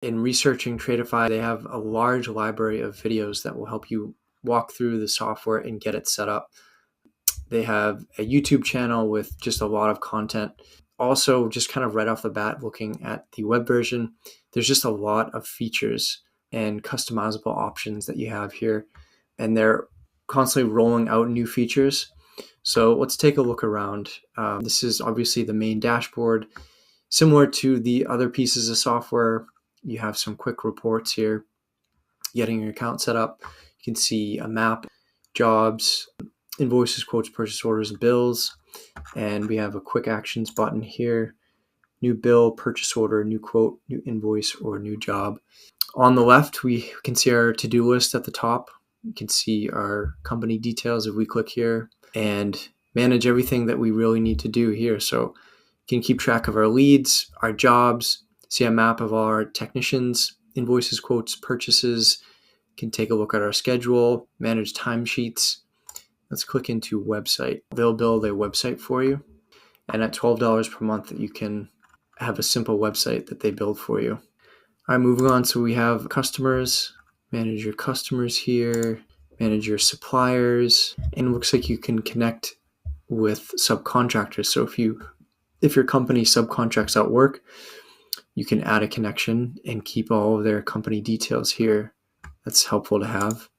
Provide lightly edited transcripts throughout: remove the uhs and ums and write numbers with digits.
In researching Tradify, they have a large library of videos that will help you walk through the software and get it set up. They have a YouTube channel with just a lot of content. Also, just kind of right off the bat, looking at the web version, there's just a lot of features and customizable options that you have here. And they're constantly rolling out new features. So let's take a look around. This is obviously the main dashboard. Similar to the other pieces of software, you have some quick reports here, getting your account set up. You can see a map, jobs, invoices, quotes, purchase orders, and bills. And we have a quick actions button here. New bill, purchase order, new quote, new invoice, or new job. On the left, we can see our to-do list at the top. You can see our company details if we click here and manage everything that we really need to do here. So you can keep track of our leads, our jobs, see a map of our technicians, invoices, quotes, purchases. You can take a look at our schedule, manage timesheets. Let's click into website. They'll build a website for you. And at $12 per month, you can have a simple website that they build for you. All right, moving on. So we have customers, manage your customers here, manage your suppliers, and it looks like you can connect with subcontractors. So if your company subcontracts out work, you can add a connection and keep all of their company details here. That's helpful to have.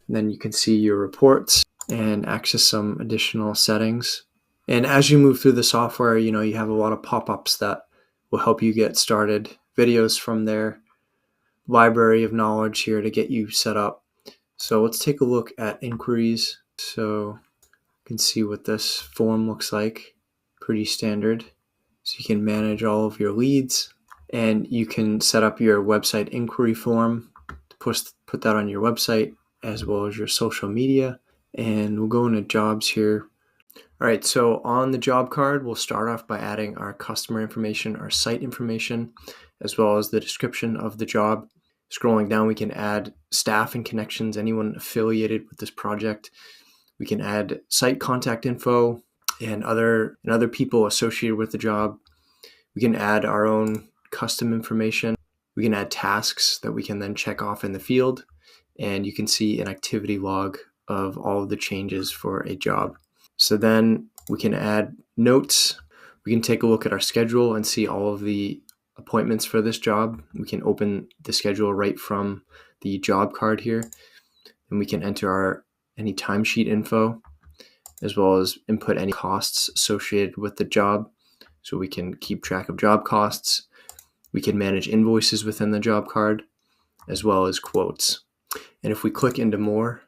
And then you can see your reports and access some additional settings. And as you move through the software, you have a lot of pop-ups that will help you get started. Videos from their library of knowledge here to get you set up. So let's take a look at inquiries. So you can see what this form looks like. Pretty standard. So you can manage all of your leads, and you can set up your website inquiry form to put that on your website as well as your social media. And we'll go into jobs here. All right, so on the job card, we'll start off by adding our customer information, our site information, as well as the description of the job. Scrolling down, we can add staff and connections, anyone affiliated with this project. We can add site contact info and other people associated with the job. We can add our own custom information. We can add tasks that we can then check off in the field. And you can see an activity log of all of the changes for a job. So then we can add notes. We can take a look at our schedule and see all of the appointments for this job. We can open the schedule right from the job card here, and we can enter any timesheet info, as well as input any costs associated with the job. So we can keep track of job costs. We can manage invoices within the job card, as well as quotes. And if we click into more,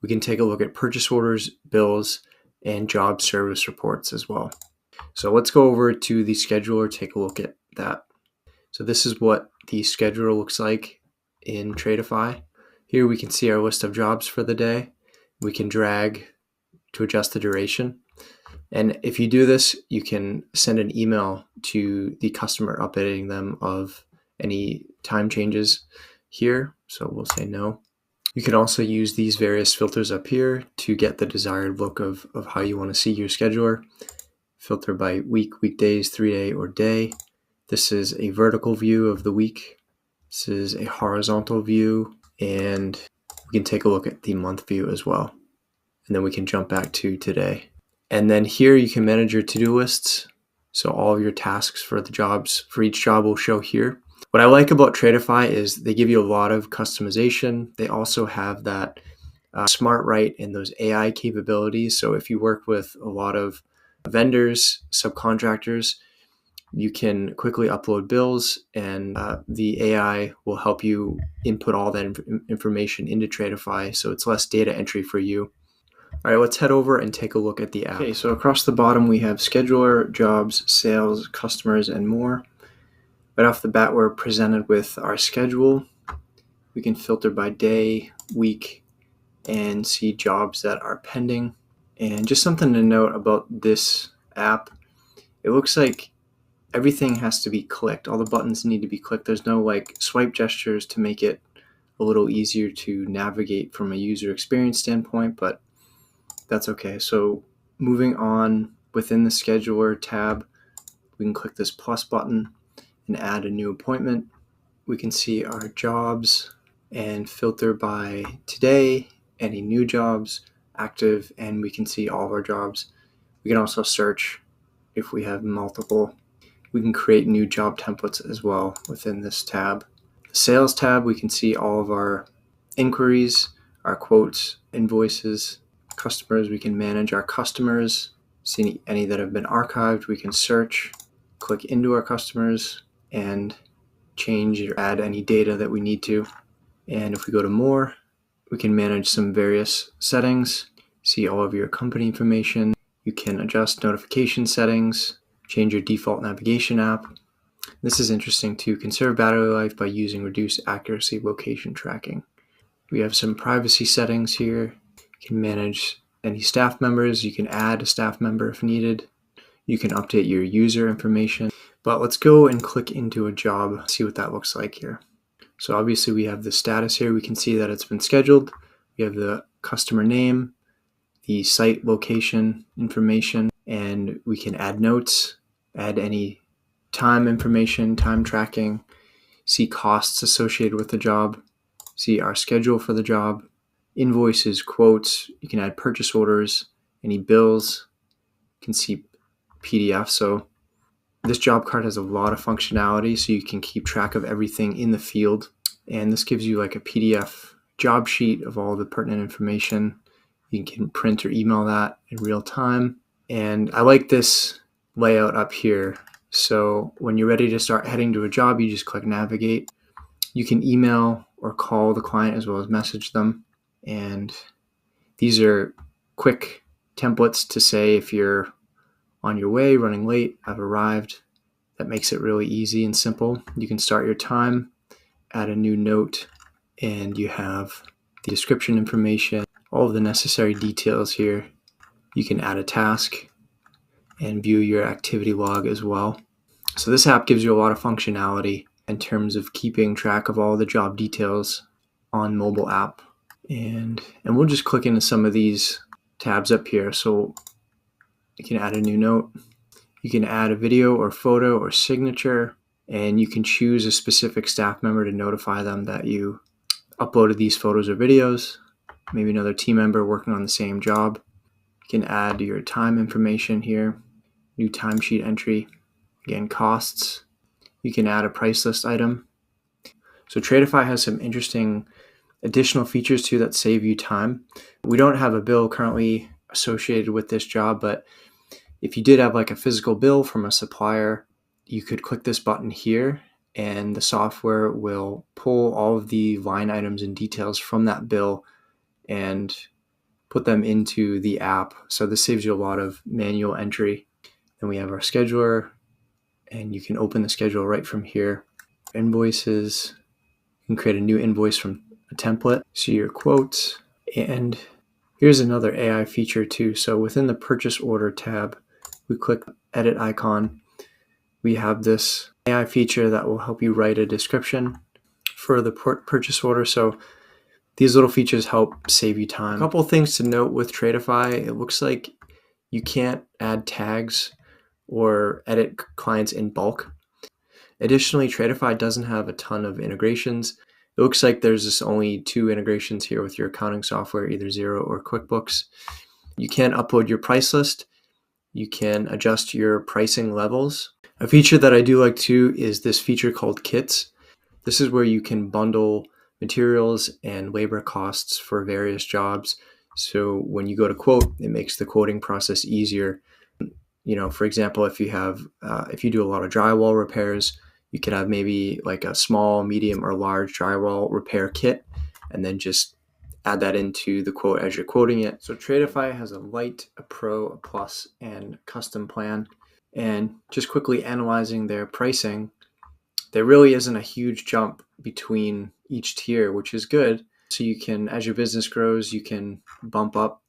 we can take a look at purchase orders, bills, and job service reports as well. So let's go over to the scheduler, take a look at that. So this is what the scheduler looks like in Tradify. Here we can see our list of jobs for the day. We can drag to adjust the duration. And if you do this, you can send an email to the customer updating them of any time changes here. So we'll say no. You can also use these various filters up here to get the desired look of how you want to see your scheduler. Filter by week, weekdays, 3-day, or day. This is a vertical view of the week. This is a horizontal view, and we can take a look at the month view as well. And then we can jump back to today. And then here you can manage your to-do lists. So all of your tasks for the jobs, for each job will show here. What I like about Tradify is they give you a lot of customization. They also have that smart write and those AI capabilities. So if you work with a lot of vendors, subcontractors, you can quickly upload bills, and the AI will help you input all that information into Tradify, so it's less data entry for you. All right, let's head over and take a look at the app. Okay, so across the bottom we have scheduler, jobs, sales, customers, and more. Right off the bat, we're presented with our schedule. We can filter by day, week, and see jobs that are pending. And just something to note about this app, it looks like everything has to be clicked. All the buttons need to be clicked. There's no swipe gestures to make it a little easier to navigate from a user experience standpoint, but that's okay. So moving on, within the scheduler tab, we can click this plus button and add a new appointment. we can see our jobs and filter by today, any new jobs, active, and we can see all of our jobs. We can also search if we have multiple. We can create new job templates as well within this tab. The sales tab, we can see all of our inquiries, our quotes, invoices, customers. We can manage our customers, see any that have been archived. We can search, click into our customers, and change or add any data that we need to. And if we go to more, we can manage some various settings, see all of your company information. You can adjust notification settings, change your default navigation app. This is interesting too. Conserve battery life by using reduced accuracy location tracking. We have some privacy settings here. You can manage any staff members. You can add a staff member if needed. You can update your user information. But let's go and click into a job, see what that looks like here. So obviously we have the status here. We can see that it's been scheduled. We have the customer name, the site location information, and we can add notes, add any time information, time tracking, see costs associated with the job, see our schedule for the job, invoices, quotes. You can add purchase orders, any bills. You can see PDF. So this job card has a lot of functionality, so you can keep track of everything in the field. And this gives you like a PDF job sheet of all the pertinent information. You can print or email that in real time. And I like this layout up here. So when you're ready to start heading to a job, you just click navigate. You can email or call the client as well as message them. And these are quick templates to say if you're on your way, running late, I've arrived. That makes it really easy and simple. You can start your time, add a new note, and you have the description information, all of the necessary details here. You can add a task and view your activity log as well. So this app gives you a lot of functionality in terms of keeping track of all the job details on mobile app. And we'll just click into some of these tabs up here. So you can add a new note. You can add a video or photo or signature, and you can choose a specific staff member to notify them that you uploaded these photos or videos, maybe another team member working on the same job. You can add your time information here, new timesheet entry, again, costs. You can add a price list item. So Tradify has some interesting additional features too that save you time. We don't have a bill currently associated with this job, but if you did have like a physical bill from a supplier, you could click this button here and the software will pull all of the line items and details from that bill and put them into the app. So this saves you a lot of manual entry. Then we have our scheduler, and you can open the schedule right from here. Invoices, you can create a new invoice from a template, see your quotes, and here's another AI feature too. So within the purchase order tab, we click edit icon. We have this AI feature that will help you write a description for the purchase order. So these little features help save you time. A couple of things to note with Tradify. It looks like you can't add tags or edit clients in bulk. Additionally, Tradify doesn't have a ton of integrations. It looks like there's just only 2 integrations here with your accounting software, either Xero or QuickBooks. You can upload your price list. You can adjust your pricing levels. A feature that I do like too is this feature called kits. This is where you can bundle materials and labor costs for various jobs. So when you go to quote, it makes the quoting process easier. For example, if you do a lot of drywall repairs, you could have maybe like a small, medium, or large drywall repair kit, and then just add that into the quote as you're quoting it. So Tradify has a Lite, a Pro, a Plus, and custom plan. And just quickly analyzing their pricing, there really isn't a huge jump between each tier, which is good. So you can, as your business grows, you can bump up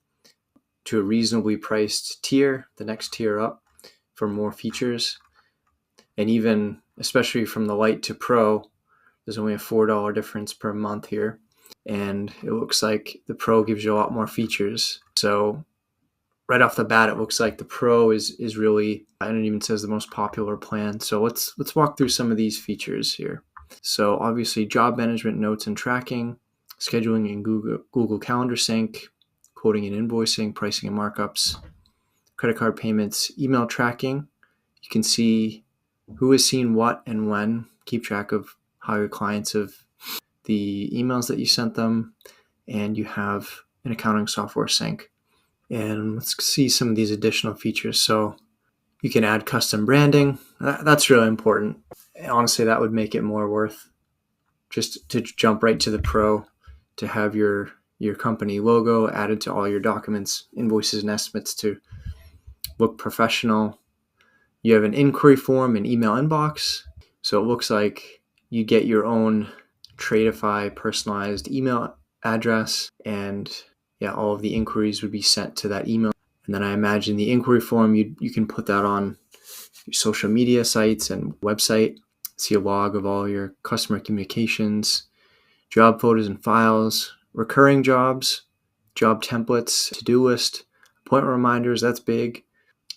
to a reasonably priced tier, the next tier up for more features. And even, especially from the Lite to Pro, there's only a $4 difference per month here. And it looks like the Pro gives you a lot more features. So right off the bat, it looks like the Pro is really, and it even says the most popular plan. So let's walk through some of these features here. So obviously job management, notes and tracking, scheduling in Google Calendar Sync, quoting and invoicing, pricing and markups, credit card payments, email tracking. You can see who has seen what and when, keep track of how your clients have the emails that you sent them, and you have an accounting software sync. And let's see some of these additional features. So you can add custom branding. That's really important. Honestly, that would make it more worth just to jump right to the pro, to have your company logo added to all your documents, invoices and estimates to look professional. You have an inquiry form and email inbox. So it looks like you get your own Tradify personalized email address, and yeah, all of the inquiries would be sent to that email. And then I imagine the inquiry form, you can put that on your social media sites and website, see a log of all your customer communications, job photos and files, recurring jobs, job templates, to-do list, appointment reminders, that's big.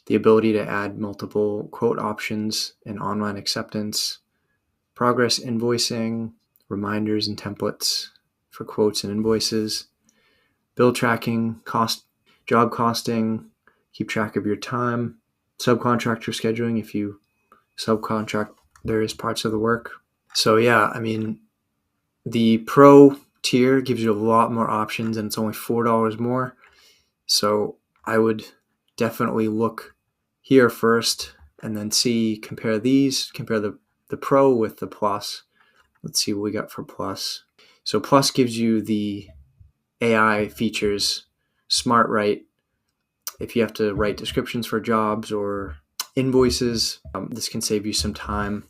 The ability to add multiple quote options and online acceptance, progress invoicing, reminders and templates for quotes and invoices, bill tracking, job costing, keep track of your time, subcontractor scheduling if you subcontract various parts of the work. So yeah, I mean, the pro tier gives you a lot more options, and it's only $4 more. So I would definitely look here first and then compare the pro with the plus. Let's see what we got for plus. So plus gives you the AI features, smart write. If you have to write descriptions for jobs or invoices, this can save you some time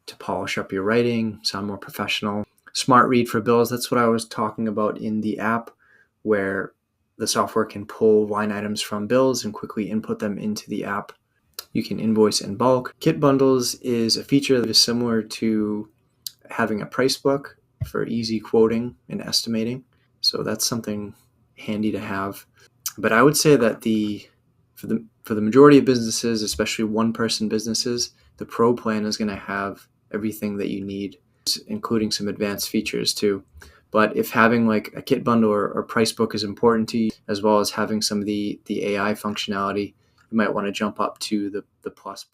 to polish up your writing, sound more professional. Smart read for bills, that's what I was talking about in the app, where the software can pull line items from bills and quickly input them into the app. You can invoice in bulk. Kit bundles is a feature that is similar to having a price book for easy quoting and estimating. So that's something handy to have. But I would say that for the majority of businesses, especially one-person businesses, the Pro plan is going to have everything that you need, including some advanced features too. But if having like a kit bundle or price book is important to you, as well as having some of the AI functionality, you might want to jump up to the plus.